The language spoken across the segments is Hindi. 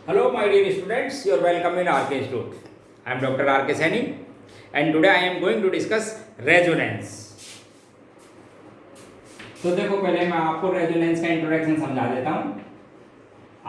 Hello, my dear students. You are welcome in RK Institute. I am Dr. RK Saini, and today I am going to discuss resonance. तो देखो, पहले मैं आपको रेजोनेंस का इंट्रोडक्शन समझा देता हूँ।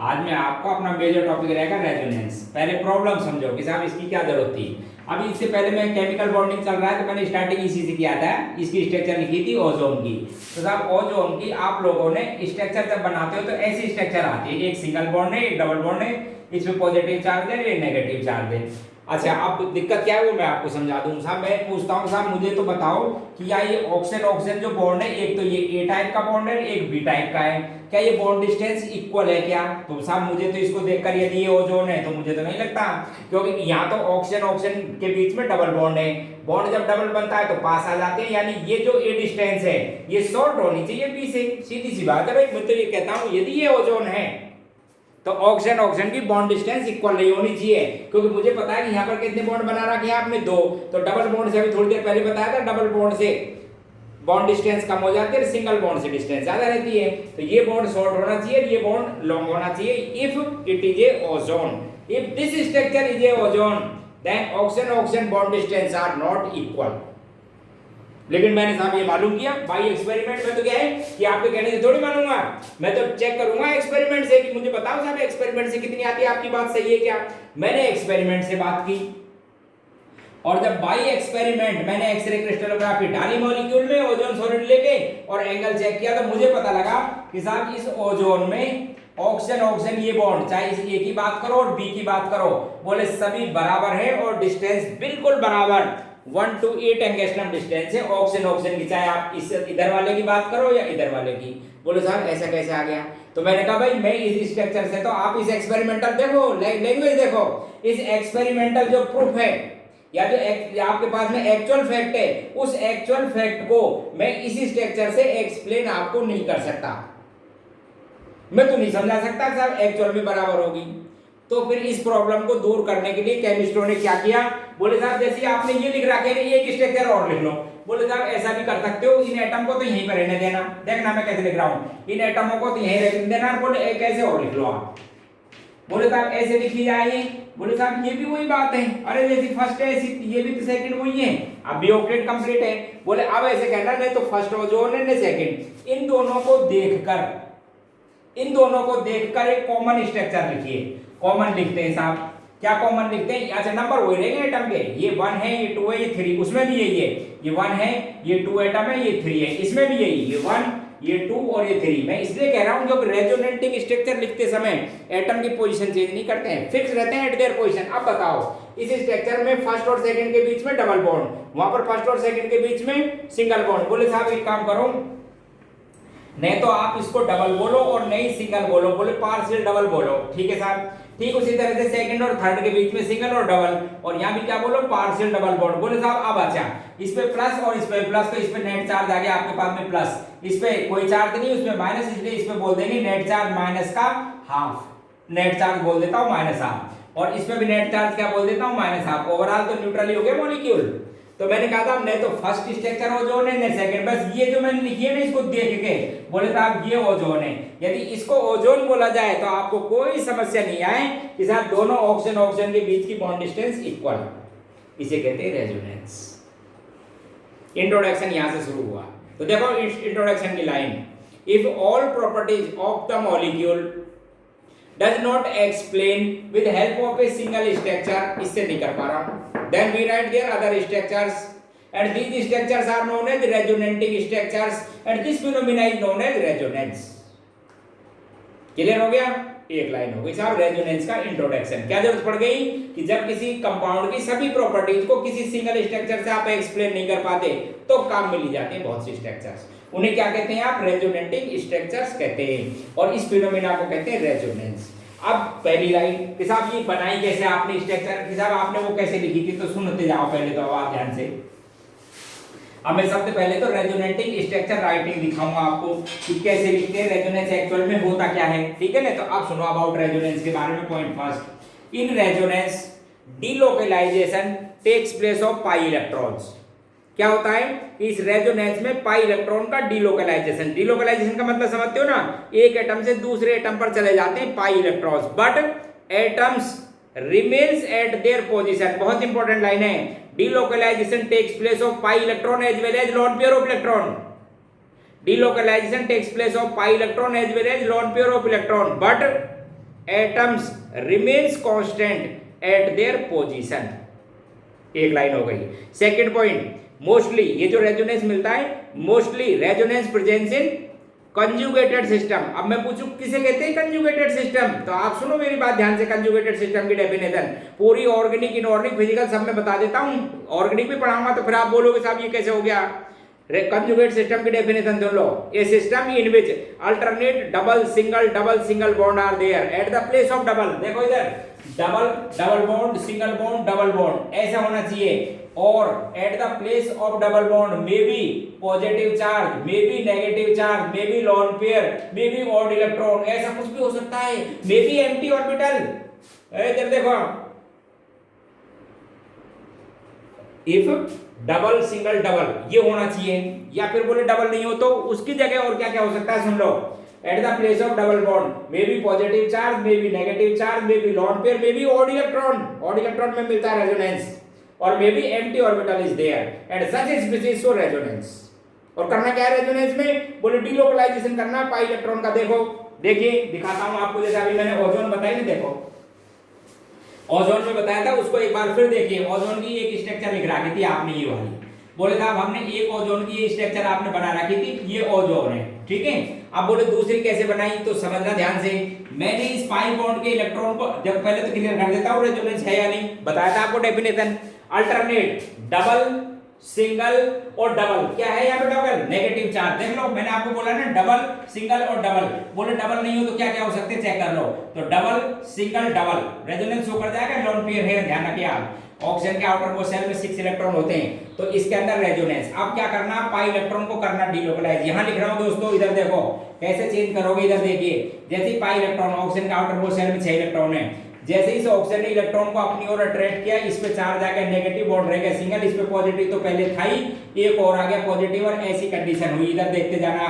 आज मैं आपको अपना मेजर टॉपिक रहेगा रेजोनेंस। पहले प्रॉब्लम समझो कि साहब इसकी क्या जरूरत थी। अभी इससे पहले मैं केमिकल बॉन्डिंग चल रहा है तो मैंने स्टार्टिंग इसी से किया था। इसकी स्ट्रक्चर लिखी थी ओजोन की। तो साहब ओजोन की आप लोगों ने स्ट्रक्चर जब बनाते हो तो ऐसी स्ट्रक्चर आती है, एक सिंगल बॉन्ड है, एक डबल बॉन्ड है, इसमें पॉजिटिव चार्ज है, एक नेगेटिव चार्ज है। अच्छा, अब दिक्कत क्या है वो मैं आपको समझा दूं। साहब मैं पूछता हूँ, साहब मुझे तो बताओ कि या ये ऑक्सीजन ऑक्सीजन जो बॉन्ड है, एक तो ये ए टाइप का बॉन्ड है, एक बी टाइप का है, क्या ये बॉन्ड डिस्टेंस इक्वल है क्या? तो साहब मुझे तो इसको देखकर यदि ये ओजोन है तो मुझे तो नहीं लगता, क्योंकि यहाँ तो ऑक्सीजन ऑक्सीजन के बीच में डबल बॉन्ड है। बॉन्ड जब डबल बनता है तो पास आ जाते हैं, यानी ये जो ए डिस्टेंस है ये शॉर्ट होनी चाहिए बी से। सीधी सी बात है भाई। मैं तो ये कहता हूँ यदि ये ओजोन है तो ऑक्सीजन ऑक्सीजन की बॉन्ड डिस्टेंस इक्वल नहीं होनी चाहिए, क्योंकि मुझे पता है कि यहाँ पर कितने बॉन्ड बना रखे हैं आपने, दो। तो डबल बॉन्ड से अभी थोड़ी देर पहले बताया था, डबल बॉन्ड से बॉन्ड डिस्टेंस कम हो जाती है, सिंगल बॉन्ड से डिस्टेंस ज्यादा रहती है। तो ये बॉन्ड शॉर्ट होना चाहिए, ये बॉन्ड लॉन्ग होना चाहिए। If it is a ozone, if this structure is a ozone, then oxygen oxygen bond distance are not equal. लेकिन मैंने साहब ये मालूम किया बाई एक्सपेरिमेंट में। तो क्या है कि आपके कहने से थोड़ी मानूंगा, मैं तो चेक करूंगा एक्सपेरिमेंट से कि मुझे बताओ साहब एक्सपेरिमेंट से कितनी आती है, आपकी बात सही है क्या। मैंने एक्सपेरिमेंट से बात की, और जब बाई एक्सपेरिमेंट मैंने एक्सरे क्रिस्टलोग्राफी डाली मॉलिक्यूल में ओजोन सॉलिड लेके और एंगल चेक किया, तो मुझे पता लगा कि साहब इस ओजोन में ऑक्सीजन ऑक्सीजन ये बॉन्ड, चाहे इस ए की बात करो और बी की बात करो, बोले सभी बराबर है और डिस्टेंस बिल्कुल बराबर 1 to 8 एंगस्ट्रॉम डिस्टेंस है ऑक्सीजन ऑक्सीजन की, चाहे आप इस इधर वाले की बात करो या इधर वाले की। बोले साहब ऐसा कैसे आ गया? तो मैंने कहा भाई मैं इस स्ट्रक्चर से, तो आप इस एक्सपेरिमेंटल देखो, लैंग्वेज देखो, इस एक्सपेरिमेंटल जो प्रूफ है या जो आपके पास में एक्चुअल फैक्ट है, उस एक्चुअल फैक्ट को मैं इसी स्ट्रक्चर से एक्सप्लेन आपको नहीं कर सकता। मैं तो नहीं समझा सकता साहब एक्चुअल में बराबर होगी। तो फिर इस प्रॉब्लम को दूर करने के लिए केमिस्टों ने क्या किया, बोले साहब जैसे आपने ये लिख रखा है एक स्ट्रक्चर और लिख लो। बोले साहब ऐसा भी कर सकते हो, इन एटम को तो यहीं पर रहने देना, देखना मैं कैसे लिख रहा हूँ, इन एटमों को तो यहीं रहने देना। बोले कैसे और लिख लो आप। बोले साहब ऐसे लिखी जाए। बोले साहब ये भी वही बात है, अरे जैसी फर्स्ट है ऐसी ये भी तो सेकंड वही है, अब भी ऑक्टेट कंप्लीट है। बोले अब ऐसे कहना, नहीं तो फर्स्ट ओजोन है नहीं सेकंड, इन दोनों को देखकर एक कॉमन स्ट्रक्चर लिखिए। कॉमन लिखते हैं साहब, क्या कॉमन लिखते हैं? अच्छा नंबर वही रहेंगे एटम के, ये 1 है, ये 2 है, ये 3, उसमें भी यही है, ये 1 है, ये 2 एटम है, ये 3 है, इसमें भी यही, ये 1, ये 2 और ये 3। मैं इसलिए कह रहा हूं क्योंकि रेजोनेटिंग स्ट्रक्चर लिखते समय एटम की पोजीशन चेंज नहीं करते हैं, फिक्स रहते हैं एट देयर पोजीशन। अब बताओ इस स्ट्रक्चर में फर्स्ट और सेकंड के बीच में डबल बॉन्ड, वहां पर फर्स्ट और सेकंड के बीच में सिंगल बॉन्ड। बोले साहब एक काम करो, नहीं तो आप इसको डबल बोलो और नहीं सिंगल बोलो, बोले पार्शियल डबल बोलो, ठीक है साहब। ठीक उसी तरह से सेकंड और थर्ड के बीच में सिंगल और डबल, और यहाँ भी क्या बोलो पार्शियल डबल बॉन्ड। बोले साहब अब अच्छा इस पे प्लस और इस पे प्लस, तो इस पे नेट चार्ज आ गया आपके पास में प्लस, इस पे कोई चार्ज नहीं, उसमें माइनस, इसलिए इस पे बोल देंगे नेट चार्ज माइनस का हाफ, नेट चार्ज बोल देता हूँ माइनस हाफ, और इसमें भी नेट चार्ज क्या बोल देता हूँ माइनस हाफ। ओवरऑल तो न्यूट्रल ही हो गया मॉलिक्यूल। तो मैंने कहा था नहीं तो फर्स्ट स्ट्रक्चर ओजोन है नहीं सेकंड, बस ये जो मैंने लिखी है ना इसको देख के बोले साहब ये ओजोन है। यदि इसको ओजोन बोला जाए तो आपको कोई समस्या नहीं आए कि साहब दोनों ऑक्सीजन ऑक्सीजन के बीच की बॉन्ड डिस्टेंस इक्वल, इसे कहते हैं रेजोनेंस। इंट्रोडक्शन यहां से शुरू हुआ, तो देखो इंट्रोडक्शन की line, if all properties of the molecule does not explain with help of a single structure, इससे नहीं कर पा रहा हूं, then we write their other structures and these structures are known as resonating structures and this phenomena is known as resonance। Clear हो गया? एक लाइन हो गई साहब रेजोनेंस का इंट्रोडक्शन। क्या जरूरत पड़ गई कि जब किसी कंपाउंड की सभी प्रॉपर्टीज को किसी सिंगल स्ट्रक्चर से आप एक्सप्लेन नहीं कर पाते तो काम मिल जाते हैं बहुत सी स्ट्रक्चर्स, उन्हें क्या कहते हैं आप? रेजोनेटिंग स्ट्रक्चर्स कहते हैं, और इस फिनोमेना को कहते हैं रेजोनेंस। अब पहली लाइन कि साहब ये बनाई कैसे आपने स्ट्रक्चर, कि साहब आपने वो कैसे लिखी थी, तो सुनते जाओ पहले तो आप ध्यान से। अब मैं सबसे पहले तो रेजोनेटिंग स्ट्रक्चर राइटिंग दिखाऊंगा आपको कि कैसे लिखते हैं, रेजोनेंस एक्चुअल में होता क्या है, ठीक है ना। तो आप सुनो अबाउट रेजोनेंस के बारे में। Point first, in resonance delocalisation takes place of pi electrons. क्या होता है कि इस रेजोनेंस में पाई इलेक्ट्रॉन का डीलोकलाइजेशन, डीलोकलाइजेशन का मतलब समझते हो ना, एक एटम से दूसरे एटम पर चले जाते हैं pi electrons, but atoms remains at their position, बहुत इंपॉर्टेंट लाइन है, delocalization takes place of pi electron as well as lone pair of electron, delocalization takes place of pi electron as well as lone pair of electron, but atoms remains constant at their position। एक लाइन हो गई। सेकंड पॉइंट, मोस्टली ये जो रेजोनेंस मिलता है, mostly resonance presence in conjugated system. अब मैं पूछूं किसे कहते हैं कंजुगेटेड सिस्टम, तो आप सुनो मेरी बात ध्यान से, कंजुगेटेड सिस्टम की डेफिनेशन पूरी ऑर्गेनिक इनऑर्गेनिक फिजिकल सब में बता देता हूं, ऑर्गेनिक भी पढ़ाऊंगा तो फिर आप बोलोगे साहब ये कैसे हो गया। कंजुगेट सिस्टम की डेफिनेशन सुन लो, a system in which alternate double single bond are there at the place of double, देखो इधर डबल बॉन्ड डबल बॉन्ड ऐसा होना चाहिए, और eight the place of double bond maybe positive charge, maybe negative charge, maybe lone pair, maybe odd electron, ऐसा कुछ भी हो सकता है, मे बी एम्प्टी ऑर्बिटल। इधर देखो, इफ डबल सिंगल डबल ये होना चाहिए, या फिर बोले डबल नहीं हो तो उसकी जगह और क्या क्या हो सकता है सुन लो, at the place of double bond maybe positive charge, maybe negative charge, maybe lone pair, maybe odd electron में मिलता है रेजोनेंस, और maybe empty orbital is there and such species show resonance. और करना क्या है रेजोनेंस में, बोले डिलोकलाइजेशन करना पाई इलेक्ट्रॉन का। देखो देखिए दिखाता हूं आपको, जैसे अभी मैंने ओजोन बताई ना, देखो ओजोन में बताया था, उसको एक बार फिर देखिए। ओजोन की एक स्ट्रक्चर लिख रखी थी आपने ये वाली, बोले साहब हमने एक ओजोन की ये स्ट्रक्चर आपने बना रखी थी, ये ओजोन है, ठीक है। अब बोले दूसरी कैसे बनाई, तो समझना ध्यान से, मैंने इस पाई बॉन्ड के इलेक्ट्रॉन को, जब पहले तो क्लियर कर देता हूं रेजोनेंस है या नहीं, बताया था आपको डेफिनेशन, अल्टरनेट डबल सिंगल और डबल, क्या है यहाँ पे डबल नेगेटिव चार्ज, देख लो मैंने आपको बोला ना डबल सिंगल और डबल, बोले डबल नहीं हो तो क्या क्या हो सकते हैं चेक कर लो, तो double single double resonance show कर जाएगा, लोन पेयर है, ध्यान रखिए आप। ऑक्सीजन के आउटर मोस्ट शेल में 6 इलेक्ट्रॉन होते हैं, तो इसके अंदर रेजोनेंस। अब क्या करना, पाई इलेक्ट्रॉन को करना डिलोकलाइज, यहां लिख रहा हूं दोस्तों, इधर देखो कैसे चेंज करोगे, इधर देखिए, जैसे ही पाई इलेक्ट्रॉन, ऑक्सीजन के आउटर मोस्ट शेल में 6 इलेक्ट्रॉन है, जैसे ही इस ऑक्सीजन ने इलेक्ट्रॉन को अपनी ओर अट्रैक्ट किया, इस पे चार्ज आ गया, नेगेटिव बॉन्ड रह गया सिंगल, इस पे पॉजिटिव तो पहले था ही, एक और आ गया पॉजिटिव, और ऐसी कंडीशन हुई, इधर देखते जाना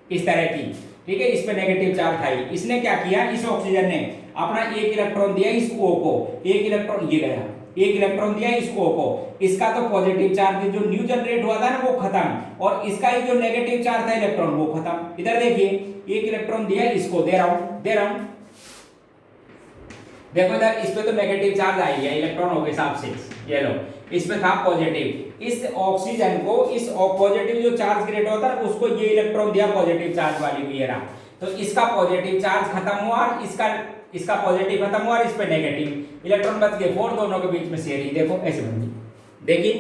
इस तरह की, ठीक है। इस पे नेगेटिव चार्ज था ही, इसने क्या किया, इस ऑक्सीजन ने अपना एक इलेक्ट्रॉन दिया इस O को, एक इलेक्ट्रॉन ये गया, एक इलेक्ट्रॉन दिया इस O को, इसका तो पॉजिटिव चार्ज जो न्यू जनरेट हुआ था ना वो खत्म, और इसका ये जो नेगेटिव चार्ज था इलेक्ट्रॉन वो खत्म। इधर देखिए एक इलेक्ट्रॉन दिया इसको, दे रहा हूं, देखो इधर इस पे तो नेगेटिव चार्ज आई है, इलेक्ट्रॉन हो गए साहब 6, ये लो, इस पे था पॉजिटिव, इस ऑक्सीजन को इस पॉजिटिव जो चार्ज क्रिएट होता है उसको ये इलेक्ट्रॉन दिया पॉजिटिव चार्ज वाली को, ये रहा, तो इसका पॉजिटिव चार्ज खत्म हुआ, और इसका पॉजिटिव खत्म हुआ, और इस पे नेगेटिव इलेक्ट्रॉन बच गए, 4 दोनों के बीच में शेयरिंग, देखो ऐसे बन गई, देखिए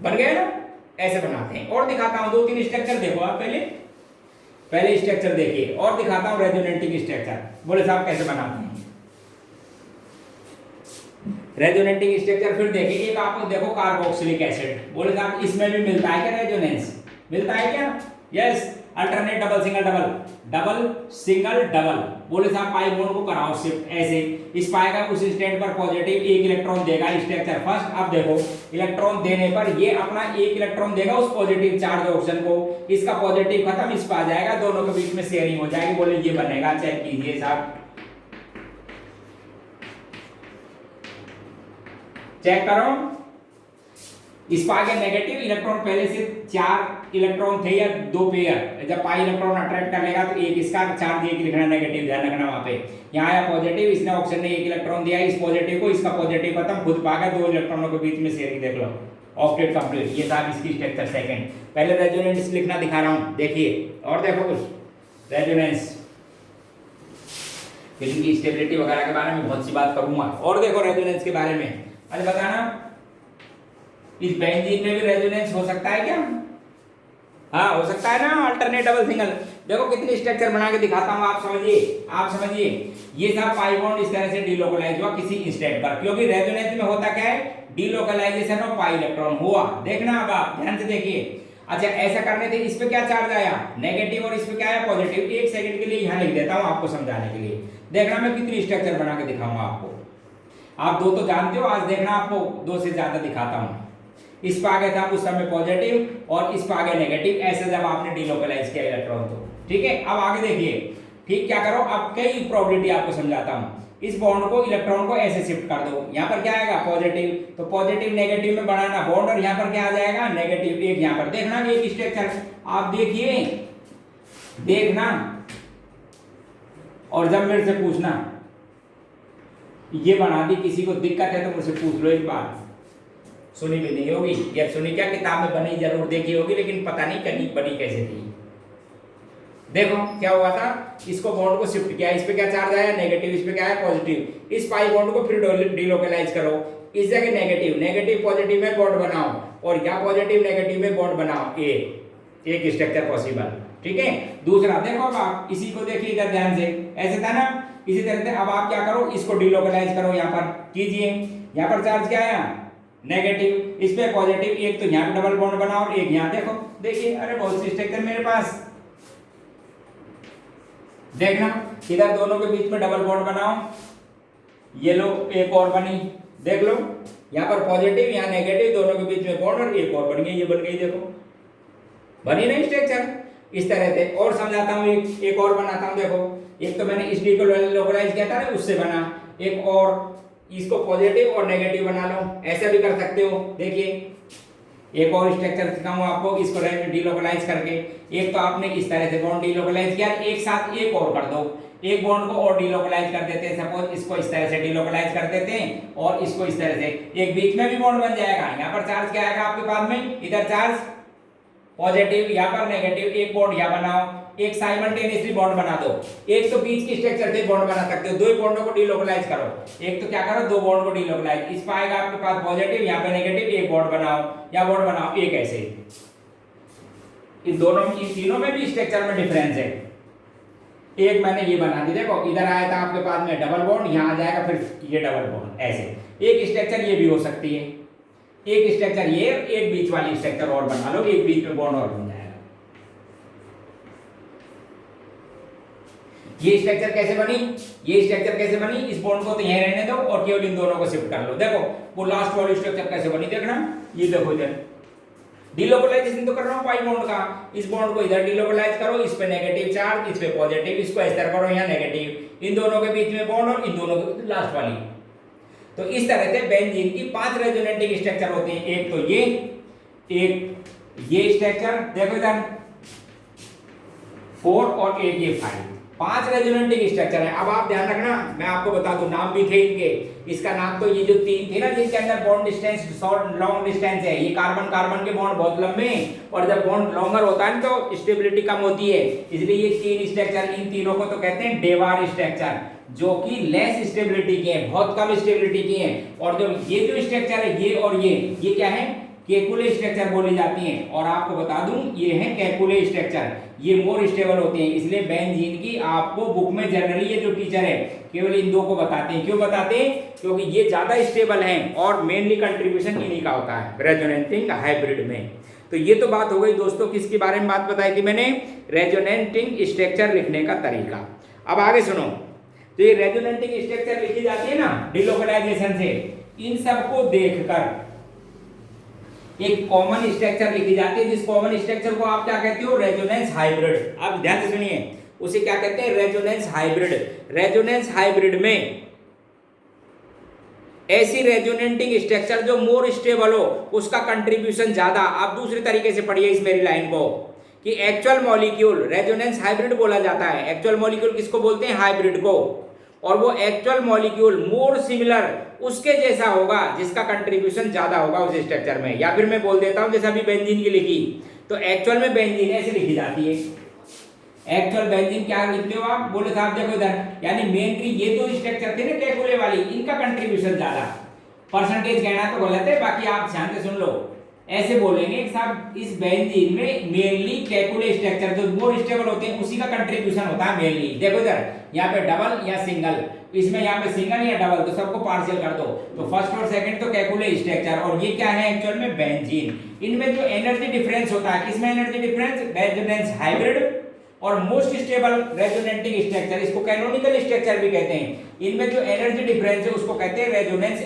बन गया ना, ऐसे बनाते हैं। और दिखाता हूं 2-3 स्ट्रक्चर, देखो आप पहले स्ट्रक्चर देखिए, और दिखाता हूं रेजोनेटिंग स्ट्रक्चर, बोले साहब कैसे बनाते हैं रेजोनेटिंग स्ट्रक्चर। फिर देखिए एक आपको देखो कार्बोक्सिलिक एसिड, बोले साहब इसमें भी मिलता है क्या रेजोनेंस, मिलता है क्या, yes, alternate double single double, बोले साहब पाई बॉन्ड को कराओ शिफ्ट ऐसे, इस पाई का उस स्टेट पर पॉजिटिव एक इलेक्ट्रॉन देगा स्ट्रक्चर फर्स्ट। अब देखो इलेक्ट्रॉन देने पर ये अपना एक इलेक्ट्रॉन देगा उस पॉजिटिव चार्ज ऑक्सीजन को, इसका पॉजिटिव खत्म, इस पर आ जाएगा, दोनों के बीच में शेयरिंग हो जाएगी, बोले ये बनेगा, चेक कीजिए साहब, चेक करो, इस पर आगे नेगेटिव इलेक्ट्रॉन, पहले से 4 इलेक्ट्रॉन थे या 2 पेयर, जब पाई इलेक्ट्रॉन अट्रैक्ट कर लेगा तो एक इसका चार्ज एक लिखना नेगेटिव, ध्यान रखना वहां पे, यहाँ आया पॉजिटिव, इसने ऑक्सीजन ने एक इलेक्ट्रॉन दिया इस पॉजिटिव को, इसका पॉजिटिव खत्म, खुद पा गया, 2 इलेक्ट्रॉनों के बीच में शेयरिंग, देख लो ऑक्टेट कंप्लीट। ये साहब इसकी स्ट्रक्चर सेकंड, पहले रेजोनेंस लिखना दिखा रहा हूं, देखिए, और देखो कुछ रेजोनेंस, फिर इनकी स्टेबिलिटी वगैरह के बारे में बहुत सी बात करूंगा, और देखो रेजोनेंस के बारे में, अरे बताना इस बेंजीन में भी रेजोनेंस हो सकता है क्या, हाँ हो सकता है ना, अल्टरनेट डबल सिंगल, देखो कितनी स्ट्रक्चर बना के दिखाता हूं, आप समझिए, ये सब पाई बॉन्ड इस तरह से डिलोकलाइज हुआ किसी इंस्टेंट पर, क्योंकि रेजोनेंस में होता क्या है, डिलोकलाइजेशन ऑफ पाई इलेक्ट्रॉन हुआ, देखना अब आप ध्यान से देखिए। अच्छा ऐसा करने से इस पे क्या चार्ज आया नेगेटिव, और इस पे क्या आया पॉजिटिव, एक सेकंड के लिए यहाँ लिख देता हूँ आपको समझाने के लिए, देखना मैं कितनी स्ट्रक्चर बना के दिखाऊंगा आपको, आप 2 तो जानते हो, आज देखना आपको 2 से ज्यादा दिखाता हूँ। इस पे आ गया था उस समय पॉजिटिव, और इस पे आ गया नेगेटिव, ऐसे जब आपने डिलोकलाइज किया इलेक्ट्रॉन तो, ठीक है। अब आगे देखिए, ठीक, क्या करो अब कई प्रोबेबिलिटी आपको समझाता हूं। इस बॉन्ड को, इलेक्ट्रॉन को ऐसे शिफ्ट कर दो, यहाँ पर क्या आएगा पॉजिटिव, तो पॉजिटिव नेगेटिव में बनाना बॉन्ड, और यहाँ पर क्या आ जाएगा नेगेटिव। एक यहाँ पर देखना एक स्ट्रक्चर आप देखिए, देखना और जब मेरे से पूछना। ये बना दी, किसी को दिक्कत है तो मुझसे पूछ लो एक बार। सुनी भी नहीं होगी या सुनी क्या, किताब में बनी जरूर देखी होगी, लेकिन पता नहीं कहीं बनी कैसे थी। देखो क्या हुआ था, इसको बॉन्ड को शिफ्ट किया, इस पे क्या चार्ज आया नेगेटिव, इस पे क्या है पॉजिटिव। इस पाई बॉन्ड को फिर डिलोकलाइज करो, इस जगह नेगेटिव, नेगेटिव पॉजिटिव में बॉन्ड बनाओ, और या पॉजिटिव नेगेटिव में बॉन्ड बनाओ। एक स्ट्रक्चर पॉसिबल, ठीक है। दूसरा देखो, अब आप इसी को देखिए इधर ध्यान से, ऐसे था ना, इसी तरह से अब आप क्या करो, इसको डिलोकलाइज करो, यहाँ पर कीजिए। यहाँ पर चार्ज क्या आया नेगेटिव, इस पे पॉजिटिव, एक तो यहाँ पे डबल बॉन्ड बनाओ और एक यहाँ। देखो देखिए, अरे बहुत सी स्ट्रक्चर मेरे पास, देखना इधर दोनों के बीच में डबल बॉन्ड बनाओ, ये लो एक और बनी, देख लो यहाँ पर पॉजिटिव यहाँ नेगेटिव, दोनों के बीच में बॉन्ड और एक और बन गई, ये बन गई, देखो बनी नहीं स्ट्रक्चर। इस तरह से और समझाता हूँ, एक और बनाता हूँ। देखो एक तो मैंने इस डी को लोकलाइज किया था ना, उससे बना, एक और इसको पॉजिटिव और नेगेटिव बना लो, ऐसा भी कर सकते हो। देखिए एक और स्ट्रक्चर सिखाऊंगा आपको, इसको डिलोकलाइज करके। एक तो आपने इस तरह से बॉन्ड डिलोकलाइज किया, एक साथ एक और कर दो, एक बॉन्ड को और डिलोकलाइज कर देते हैं। सपोज इसको इस तरह से डिलोकलाइज कर देते हैं और इसको इस तरह से, एक बीच में भी बॉन्ड बन जाएगा। यहाँ पर चार्ज क्या आएगा आपके पास में, इधर चार्ज पॉजिटिव, यहाँ पर नेगेटिव, एक बॉन्ड यहाँ बनाओ, एक साइमल्टेनियसली बॉन्ड बना दो। एक तो बीच की स्ट्रक्चर से बॉन्ड बना सकते हो, दो ही बॉन्डों को डिलोकलाइज करो। एक तो क्या करो, दो बॉन्ड को डिलोकलाइज, इस पाएगा आपके पास पॉजिटिव, यहाँ पे नेगेटिव, एक बॉन्ड बनाओ या बॉन्ड बनाओ, एक ऐसे। इन दोनों में, इन तीनों में भी स्ट्रक्चर में डिफरेंस है। एक मैंने ये बना दी, देखो इधर आया था आपके पास में डबल बॉन्ड, यहाँ आ जाएगा फिर ये डबल बॉन्ड, ऐसे। एक स्ट्रक्चर ये भी हो सकती है, एक स्ट्रक्चर ये, एक बीच वाली स्ट्रक्चर और बना लो, एक बीच में बॉन्ड और बन जाएगा। ये स्ट्रक्चर कैसे बनी, ये स्ट्रक्चर कैसे बनी, इस बॉन्ड को तो यहीं रहने दो और केवल इन दोनों को शिफ्ट कर लो। देखो वो लास्ट वाली स्ट्रक्चर कैसे बनी, देखना, ये देखो इधर डिलोकलाइजेशन तो कर रहा हूं पाई बॉन्ड का, इस बॉन्ड को इधर डिलोकलाइज करो, इस पे नेगेटिव चार्ज, इस पे पॉजिटिव, इसको इस तरह करो, यहाँ नेगेटिव, इन दोनों के बीच में बॉन्ड और इन दोनों के लास्ट वाली। तो इस तरह से बेंजीन की 5 रेजोनेटिंग स्ट्रक्चर होते हैं। एक तो ये, एक ये स्ट्रक्चर देखो इधर 4 और एक ये 5, 5 रेजोनेटिंग स्ट्रक्चर है। अब आप ध्यान रखना, मैं आपको बता दूं नाम भी थे इनके। इसका नाम तो ये जो 3 थे ना, जिसके अंदर bond distance short long distance है, ये कार्बन कार्बन के बॉन्ड बहुत लंबे हैं, और जब बॉन्ड लॉन्गर होता है तो स्टेबिलिटी कम होती है, इसलिए ये 3 स्ट्रक्चर, इन तीनों को तो कहते हैं डेवार स्ट्रक्चर, जो कि लेस स्टेबिलिटी के हैं, बहुत कम स्टेबिलिटी की हैं। और जो ये जो स्ट्रक्चर है, ये और ये क्या है, केकुले स्ट्रक्चर बोली जाती हैं। और आपको बता दूं ये है केकुले स्ट्रक्चर, ये मोर स्टेबल होते हैं, इसलिए बेंजीन की आपको बुक में जनरली ये जो टीचर है केवल इन दो को बताते हैं। क्यों बताते हैं, क्योंकि ये ज्यादा स्टेबल हैं और मेनली कंट्रीब्यूशन इन्हीं का होता है रेजोनेटिंग हाइब्रिड में। तो ये तो बात हो गई दोस्तों, किसके बारे में बात बताई थी मैंने, रेजोनेटिंग स्ट्रक्चर लिखने का तरीका। अब आगे सुनो, तो ये रेजोनेटिंग स्ट्रक्चर लिखी जाती है ना डिलोकलाइजेशन से, इन सबको देखकर एक कॉमन स्ट्रक्चर लिखी जाती है, जिस कॉमन स्ट्रक्चर को आप क्या कहते हो, रेजोनेंस हाइब्रिड। अब ध्यान से सुनिए, उसे क्या कहते हैं, रेजोनेंस हाइब्रिड। रेजोनेंस हाइब्रिड में ऐसी रेजोनेटिंग स्ट्रक्चर जो मोर स्टेबल हो, उसका कंट्रीब्यूशन ज्यादा। आप दूसरे तरीके से पढ़िए इस मेरी लाइन को, कि एक्चुअल मॉलिक्यूल रेजोनेंस हाइब्रिड बोला जाता है। एक्चुअल मॉलिक्यूल किसको बोलते हैं, हाइब्रिड को। और वो एक्चुअल मॉलिक्यूल मोर सिमिलर, उसके जैसा होगा जिसका कंट्रीब्यूशन ज्यादा होगा उस स्ट्रक्चर में। या फिर मैं बोल देता हूं, जैसे अभी बेंजीन की लिखी, तो एक्चुअल में बेंजीन ऐसे लिखी जाती है। एक्चुअल बेंजीन क्या लिखते हो आप, बोले साहब देखो इधर, यानी मेनली ये तो स्ट्रक्चर थे ना केकुले वाली, इनका कंट्रीब्यूशन ज्यादा। परसेंटेज कहना तो गलत है, बाकी आप ध्यान से सुन लो। ऐसे बोलेंगे कि साहब इस बेंजीन में मेनली केकुले स्ट्रक्चर जो मोर स्टेबल होते हैं उसी का कंट्रीब्यूशन होता है मेनली। देखो इधर, यहाँ पे डबल या सिंगल, इसमें यहाँ पे सिंगल या डबल, तो सबको पार्शियल कर दो, तो फर्स्ट और सेकंड तो केकुले स्ट्रक्चर, और ये क्या है एक्चुअल में बेंजीन। इनमें जो एनर्जी डिफरेंस होता है, किसमें एनर्जी डिफरेंस, रेजोनेंस हाइब्रिड और मोस्ट स्टेबल रेजोनेटिंग स्ट्रक्चर, इसको कैनोनिकल स्ट्रक्चर भी कहते हैं। इनमें जो एनर्जी डिफरेंस है उसको कहते हैं रेजोनेंस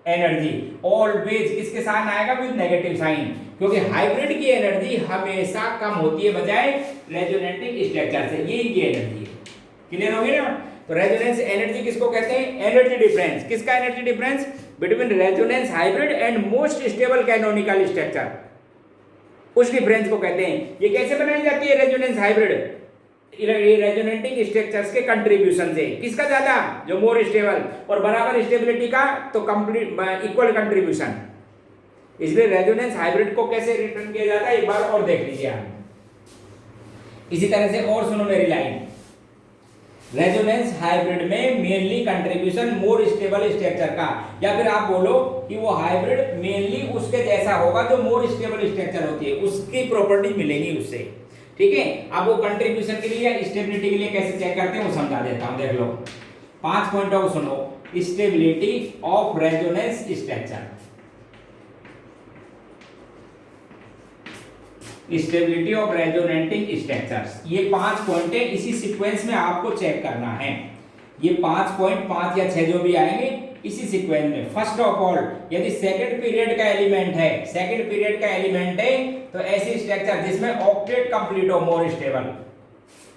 एनर्जी। ऑलवेज किसके साथ आएगा, विद नेगेटिव साइन, क्योंकि हाइब्रिड की एनर्जी हमेशा कम होती है बजाय रेजोनेटिंग स्ट्रक्चर से, ये इनकी एनर्जी है। क्लियर हो गया ना। तो रेजोनेंस एनर्जी किसको कहते हैं? Energy difference. किसका energy difference? Between resonance hybrid and most stable canonical structure, उस डिफरेंस को कहते हैं। ये कैसे बनाई जाती है रेजोनेंस हाइब्रिड? रेजोनेटिंग स्ट्रक्चर्स के कंट्रीब्यूशन से। किसका ज्यादा? जो मोर स्टेबल, और बराबर स्टेबिलिटी का तो कंप्लीट इक्वल कंट्रीब्यूशन। इसलिए रेजोनेंस हाइब्रिड को कैसे रिटर्न किया जाता है एक बार और देख लीजिए आप। इसी तरह से और सुनो मेरी लाइन, रेजोनेंस हाइब्रिड में mainly contribution more stable structure का, या फिर आप बोलो कि वो हाइब्रिड मेनली उसके जैसा होगा जो मोर स्टेबल स्ट्रक्चर होती है, उसकी प्रॉपर्टी मिलेगी उससे। ठीक है, अब वो कंट्रीब्यूशन के लिए या स्टेबिलिटी के लिए कैसे चेक करते हैं वो समझा देता हूं, देख लो। 5 पॉइंटों को सुनो। Stability of resonance structure, stability of resonating structures, ये 5 पॉइंट है। इसी सीक्वेंस में आपको चेक करना है। ये 5 पॉइंट, 5 या 6 जो भी आएंगे इसी सीक्वेंस में। फर्स्ट ऑफ ऑल, यदि सेकंड पीरियड का एलिमेंट है, सेकंड पीरियड का एलिमेंट है तो ऐसी स्ट्रक्चर जिसमें ऑक्टेट कंप्लीट हो, मोर स्टेबल।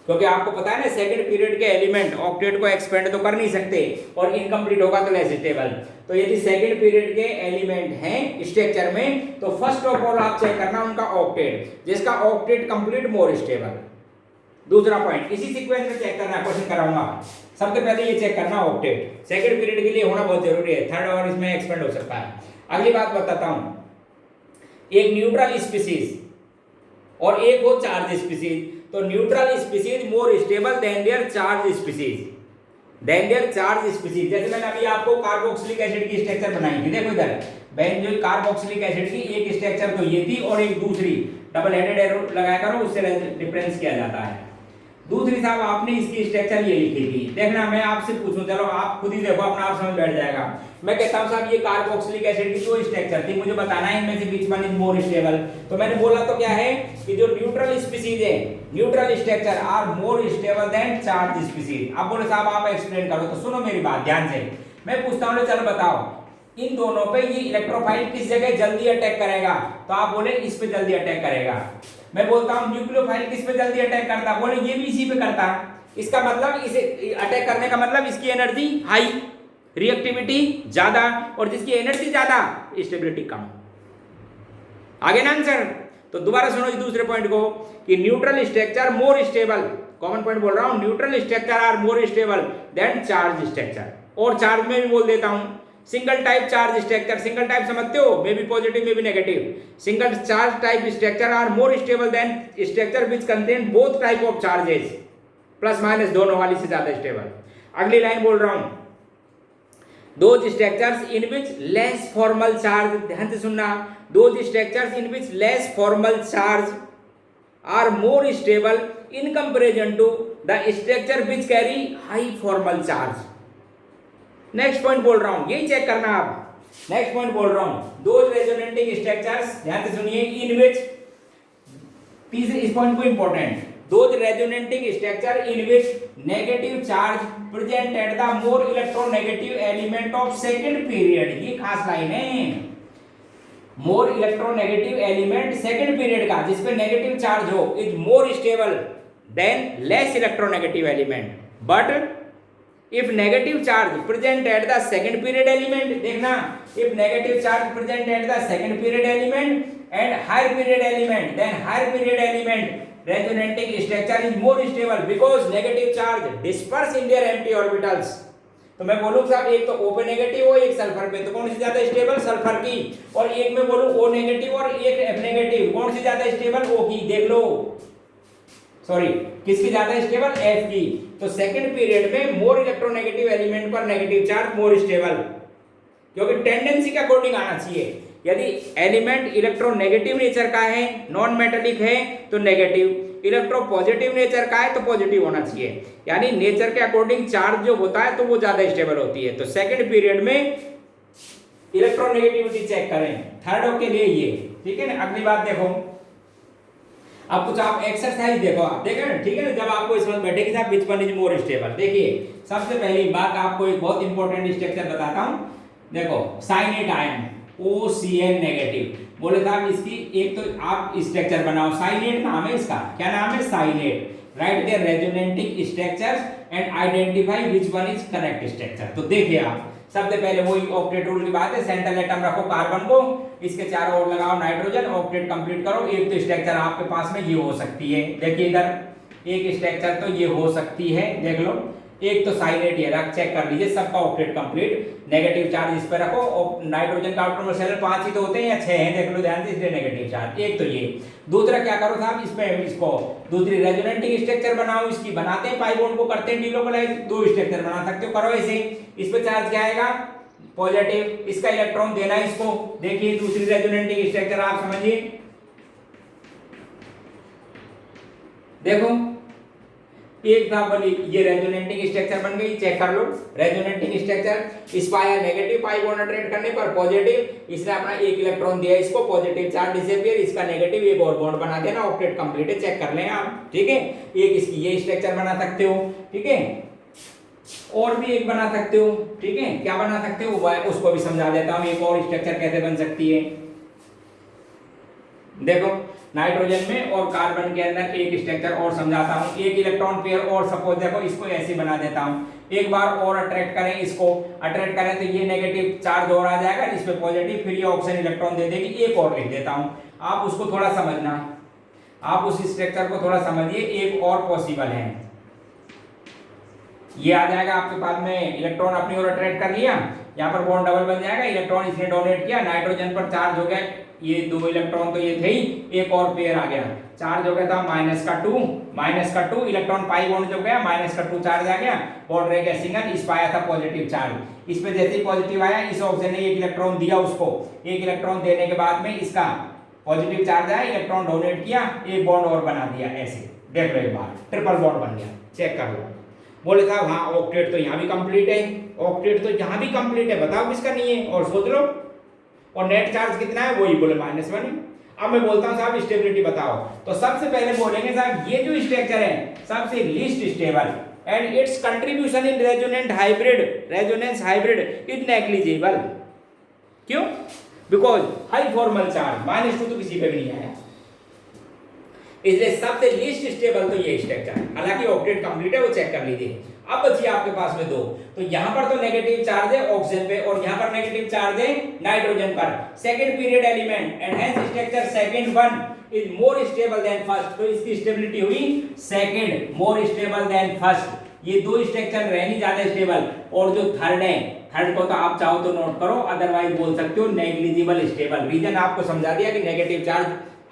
क्योंकि आपको पता है ना सेकंड पीरियड के एलिमेंट ऑक्टेट को एक्सपेंड तो कर नहीं सकते, और इनकम्प्लीट होगा तो लेस स्टेबल। तो यदि सेकंड पीरियड के एलिमेंट हैं स्ट्रक्चर में तो फर्स्ट ऑफ ऑल आप चेक करना उनका ऑक्टेट, जिसका ऑक्टेट कंप्लीट मोर स्टेबल। दूसरा पॉइंट इसी सीक्वेंस में चेक करना, क्वेश्चन कराऊंगा। सबसे पहले ये चेक करना ऑक्टेट, सेकंड पीरियड के लिए होना बहुत जरूरी है, थर्ड और इसमें एक्सपेंड हो सकता है। अगली बात बताता हूं, एक न्यूट्रल स्पीसीज और एक हो चार्ज स्पीसीज। तो neutral species more stable than their charge species, than their charge species. जैसे मैंने अभी आपको कार्बोक्सिलिक एसिड की स्ट्रक्चर बनाई थी, देखो इधर बेंजोइक कार्बोक्सिलिक एसिड की एक स्ट्रक्चर तो ये थी और एक दूसरी, डबल हेडेड एरो लगाया करो, उससे डिफरेंस किया जाता है। दूसरी साहब आपने इसकी स्ट्रक्चर ये लिखी थी, देखना मैं आपसे पूछूं, चलो आप खुद ही देखो, अपना आप समझ बैठ जाएगा। मैं कहता हूं साहब ये कार्बोक्सिलिक एसिड की जो स्ट्रक्चर थी, मुझे बताना है इनमें से which one is more stable. तो मैंने बोला तो क्या है कि जो न्यूट्रल स्पीसीज है, neutral structure are more stable than charge species. अब बोले साहब आप एक्सप्लेन करो, तो सुनो मेरी बात ध्यान से। मैं पूछता हूं चलो बताओ इन दोनों पे ये इलेक्ट्रोफाइल किस जगह जल्दी अटैक करेगा? तो आप बोले इस पे जल्दी अटैक करेगा। मैं बोलता हूं न्यूक्लियोफाइल किस पे जल्दी अटैक करता? बोले ये भी इसी पे करता। इसका मतलब इसे अटैक करने का मतलब इसकी एनर्जी हाई, रिएक्टिविटी ज्यादा, और जिसकी एनर्जी ज्यादा स्टेबिलिटी कम। आगे ना आंसर। तो दोबारा सुनो इस दूसरे पॉइंट को कि neutral structure more stable, common point बोल रहा हूं, neutral structure are more stable than charge structure. और चार्ज में भी बोल देता हूं single type charge structure, single type समझते हो, maybe positive maybe negative. Single charge type structure are more stable than structure which contain both type of charges, plus minus दोनों वाली से ज्यादा स्टेबल। अगली लाइन बोल रहा हूं, those structures in which less formal charge, ध्यान से सुनना, those structures in which less formal charge are more stable in comparison to the structure which carry high formal charge. Next point बोल रहा हूं, यही चेक करना आप। नेक्स्ट पॉइंट बोल रहा हूं, दोज रेजोनेटिंग स्ट्रक्चर्स, ध्यान से सुनिए, इन विच, तीसरे इस पॉइंट को important, those resonating structure in which negative charge present at the more electronegative element of second period. ये खास लाइन है, more electronegative element second period का जिसपे नेगेटिव चार्ज हो is more stable than less electronegative element, but if negative charge present at the second period element, देखना, if negative charge present at the second period element and higher period element, then higher period element resonating structure is more stable because negative charge disperse in their empty orbitals। तो मैं बोलूँ साहब एक तो O पे नेगेटिव हो, एक सल्फर पे, तो कौन सी ज्यादा स्टेबल? सल्फर की। और एक में बोलूँ O नेगेटिव और एक F नेगेटिव, कौन सी ज्यादा स्टेबल? O की। देख लो, सॉरी किसकी ज्यादा स्टेबल? F की। तो सेकंड पीरियड में मोर इलेक्ट्रोनेगेटिव एलिमेंट पर नेगेटिव चार्ज मोर स्टेबल, क्योंकि टेंडेंसी के अकॉर्डिंग आना चाहिए। यदि एलिमेंट इलेक्ट्रोनेगेटिव नेचर का है, नॉन मेटेलिक है तो नेगेटिव, इलेक्ट्रो पॉजिटिव नेचर का है तो पॉजिटिव होना चाहिए। यानी नेचर के अकॉर्डिंग चार्ज जो होता है तो वो ज्यादा स्टेबल होती है। तो सेकंड पीरियड में इलेक्ट्रोनेगेटिविटी चेक करें, थर्ड के लिए ये, ठीक है ना। अगली बात देखो, अब कुछ आप एक्सरसाइज देखो, आप देखें, ठीक है ना, जब आपको इसमें बैठे कि साहब विच वन इज मोर स्टेबल। देखिए सबसे पहली बात आपको एक बहुत इंपॉर्टेंट स्ट्रक्चर बताता हूं, देखो साइनेट आयन OCN नेगेटिव। बोले साहब इसकी एक तो आप स्ट्रक्चर बनाओ, साइनेट नाम है इसका, क्या नाम है? Cyanate. Write their resonating structures and identify which one is correct structure. तो देखिए आप सबसे पहले वही ऑक्टेट रूल की बात है, सेंट्रल एटम रखो कार्बन को, इसके चारों ओर लगाओ नाइट्रोजन, ऑक्टेट कंप्लीट करो। एक तो स्ट्रक्चर आपके पास में ये हो सकती है, देखिए इधर एक स्ट्रक्चर तो ये हो सकती है, देख लो। एक तो साइनेट ये रख, चेक कर लीजिए सबका ऑक्टेट कंप्लीट। नेगेटिव चार्ज इस पे रखो, और नाइट्रोजन का आउटर मोलेक्युलर 5 ही तो होते हैं या 6 हैं, देख लो ध्यान से, इसलिए नेगेटिव चार्ज। एक तो ये, दूसरा क्या करो साहब, इस पे इसको दूसरी रेजोनेटिंग स्ट्रक्चर बनाओ, इसकी बनाते हैं पाई बॉन्ड को करते हैं डिलोकलाइज, दो स्ट्रक्चर बना सकते हो, करो ऐसे। इस पे चार्ज क्या आएगा, पॉजिटिव, इसका इलेक्ट्रॉन देना है इसको। देखिए दूसरी रेजोनेटिंग स्ट्रक्चर आप समझिए, देखो एक था बोली ये रेजोनेटिंग स्ट्रक्चर बन गई, चेक कर लो रेजोनेटिंग स्ट्रक्चर। इस पाया नेगेटिव पाई बॉन्ड अट्रैक्ट करने पर पॉजिटिव, इसने अपना एक इलेक्ट्रॉन दिया इसको, पॉजिटिव चार्ज डिसअपियर, इसका नेगेटिव एक और बॉन्ड बना देना, ऑक्टेट कंप्लीट है, चेक कर लें आप, ठीक है। एक इसकी ये स्ट्रक्चर बना सकते हो, ठीक है, और भी एक बना सकते हो, ठीक है। क्या बना सकते हो उसको भी समझा देता हूं, एक और स्ट्रक्चर कैसे बन सकती है। देखो नाइट्रोजन में और कार्बन के अंदर एक स्ट्रक्चर और समझाता हूं, एक इलेक्ट्रॉन पेयर और सपोज देखो इसको ऐसे बना देता हूं, एक बार और अट्रैक्ट करें, इसको अट्रैक्ट करें तो ये नेगेटिव चार्ज और आ जाएगा, इस पे पॉजिटिव, फिर ये ऑक्सीजन इलेक्ट्रॉन दे देगी। एक और लिख देता हूं, आप उसको थोड़ा समझना, आप उस स्ट्रक्चर को थोड़ा समझिए। एक और पॉसिबल है, ये आ जाएगा आपके पास में, इलेक्ट्रॉन अपनी ओर अट्रैक्ट कर लिया, यहाँ पर बॉन्ड डबल बन जाएगा, इलेक्ट्रॉन इसने डोनेट किया, नाइट्रोजन पर चार्ज हो गया, ये दो इलेक्ट्रॉन तो ये थे ही, एक और पेयर आ गया, चार्ज हो गया था माइनस का टू, इलेक्ट्रॉन पाई बॉन्ड जो गया -2 चार्ज आ गया, बॉन्ड रह गया सिंगल, इस पाया था पॉजिटिव चार्ज, इस पे जैसे ही पॉजिटिव आया, इस ऑक्सीजन ने एक इलेक्ट्रॉन दिया उसको, एक इलेक्ट्रॉन देने के बाद में इसका पॉजिटिव चार्ज आया, इलेक्ट्रॉन डोनेट किया, एक बॉन्ड और बना दिया, ऐसे देख लो एक बार ट्रिपल बॉन्ड बन गया, चेक कर लो। बोले साहब हाँ ऑक्टेट तो यहाँ भी कंप्लीट है, ऑक्टेट तो यहाँ भी कंप्लीट है, बताओ किसका नहीं है, और सोच लो, और नेट चार्ज कितना है, वही बोले -1। अब मैं बोलता हूँ साहब स्टेबिलिटी बताओ, तो सबसे पहले बोलेंगे साहब ये जो स्ट्रक्चर है सबसे least stable and it's contribution in resonance hybrid is negligible. क्यों? बिकॉज हाई फॉर्मल चार्ज -2 तो किसी पे भी नहीं आया, इसलिए सबसे लीस्ट स्टेबल तो ये स्ट्रक्चर है। हालांकि ऑक्टेट कंप्लीट है, वो चेक कर लीजिए। अब बचिए आपके पास में दो, तो यहां पर तो नेगेटिव चार्ज है ऑक्सीजन पे, और यहां पर नेगेटिव चार्ज है नाइट्रोजन पर, second period element and hence structure second one is more stable then first. तो इसकी स्टेबिलिटी हुई सेकंड, मोर स्टेबल देन फर्स्ट। ये दो स्ट्रक्चर रहनी ज्यादा स्टेबल, और जो थर्ड है, थर्ड को तो आप चाहो तो नोट करो, अदरवाइज बोल सकते हो नेग्लिजिबल स्टेबल। रीजन आपको समझा दिया कि negative charge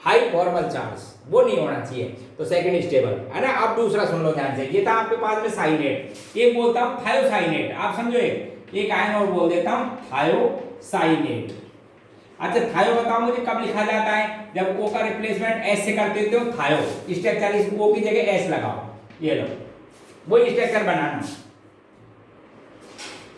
high formal charge वो नहीं होना चाहिए, तो सेकंड स्टेबल है ना। अब दूसरा सुन लो ध्यान से, ये था आपके पास में साइनेट, एक बोलता हूं थायोसाइनेट, आप समझो, एक आयन और बोल देता हूं थायोसाइनेट। अच्छा थायो बताओ मुझे कब लिखा जाता है, जब ओ का रिप्लेसमेंट एस से कर देते हो, थायो स्ट्रक्चर, इस ओ की जगह एस लगाओ, ये लो वही स्ट्रक्चर बनाना,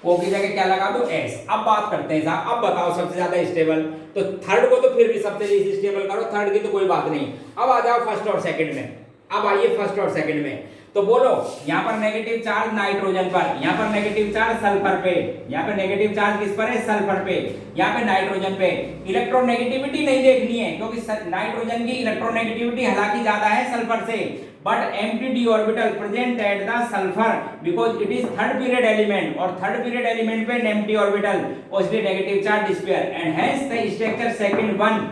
ओ की जगह क्या लगा दो एस। अब बात करते हैं साहब, अब बताओ सबसे ज्यादा स्टेबल, तो थर्ड को तो फिर भी सबसे स्टेबल करो, थर्ड की तो कोई बात नहीं। अब आ जाओ फर्स्ट और सेकंड में, अब आइए फर्स्ट और सेकंड में, तो बोलो यहाँ पर नेगेटिव चार्ज नाइट्रोजन पर, यहाँ पर नेगेटिव चार्ज सल्फर पे, यहाँ पे नेगेटिव चार्ज किस पर है, सल्फर पे, यहाँ पे नाइट्रोजन पे। इलेक्ट्रोनेगेटिविटी नहीं देखनी है, क्योंकि नाइट्रोजन की इलेक्ट्रोनेगेटिविटी हालांकि ज्यादा है सल्फर से, but empty D orbital present at the sulphur because it is third period element, और थर्ड पीरियड एलिमेंट पे एम्प्टी ऑर्बिटल, इसलिए negative charge despair and hence the structure second one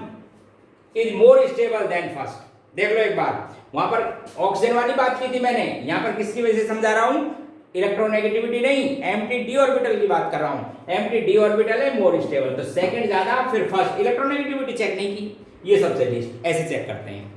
is more stable then first. देख लो एक बार, वहां पर ऑक्सीजन वाली बात की थी मैंने, यहां पर किसकी वजह से समझा रहा हूं, इलेक्ट्रोनेगेटिविटी नहीं, एम्प्टी डी ऑर्बिटल की बात कर रहा हूं। एम्प्टी डी ऑर्बिटल है मोर स्टेबल, तो सेकंड ज्यादा फिर फर्स्ट, इलेक्ट्रोनेगेटिविटी चेक नहीं की, ये सबसे लीस्ट, ऐसे चेक करते हैं।